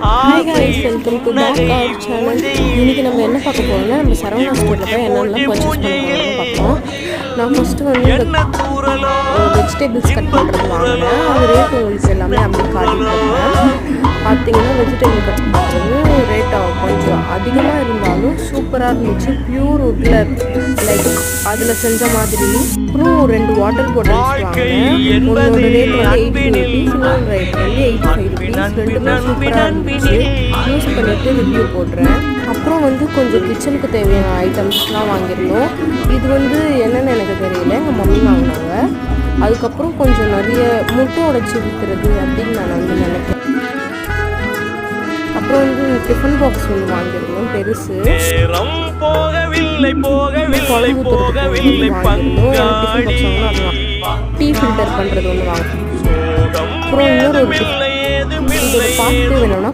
Hi guys welcome to back our channel. இன்னைக்கு நம்ம என்ன பார்க்க போறோம்னா நம்ம சரவணா ஸ்டோர்ல போய் என்னெல்லாம் பர்ச்சேஸ் பண்ண போறோம்னு பார்ப்போம். நான் ஃபர்ஸ்ட் வந்து வெஜிடபிள்ஸ் கட் பண்ணுறது வாங்கினேன். அது ரேட் உங்களுக்கு எல்லாமே அப்படி காட்டிட்டுருக்கேன். பார்த்தீங்கன்னா வெஜிடபிள் கட் பண்ணுறது ரேட் கொஞ்சம் அதிகமாக இருந்தாலும் சூப்பராக இருந்துச்சு. பியூர் உட்லர் லைக் அதில் செஞ்ச மாதிரி. அப்புறம் 2 வாட்டர் பாட்டில்ஸ் வாங்கினேன். உங்களோட ரேட் வந்து 80 rupees, இன்னொரு ரேட் வந்து 85 rupees. ரெண்டுமே சூப்பராக இருந்துச்சு. யூஸ் பண்ணிவிட்டு ரிவ்யூ போடுறேன். அப்புறம் வந்து கொஞ்சம் கிச்சனுக்கு தேவையான ஐட்டம்ஸ்லாம் வாங்கியிருந்தோம். இது வந்து என்னென்னு எனக்கு தெரியல, எங்கள் மம்மி வாங்கினாங்க. அதுக்கப்புறம் கொஞ்சம் நிறைய முட்டை உடைச்சி விற்றுறது அப்படின்னு நான் வந்து நினைக்கிறேன். அப்புறம் வந்து டிஃபன் பாக்ஸ் ஒன்று வாங்கியிருந்தோம் பெருசு. குழம்பு டீ ஃபில்டர் பண்ணுறது ஒன்று வாங்கினோம். அப்புறம் இன்னொரு ஒரு பாட்டு வேணும்னா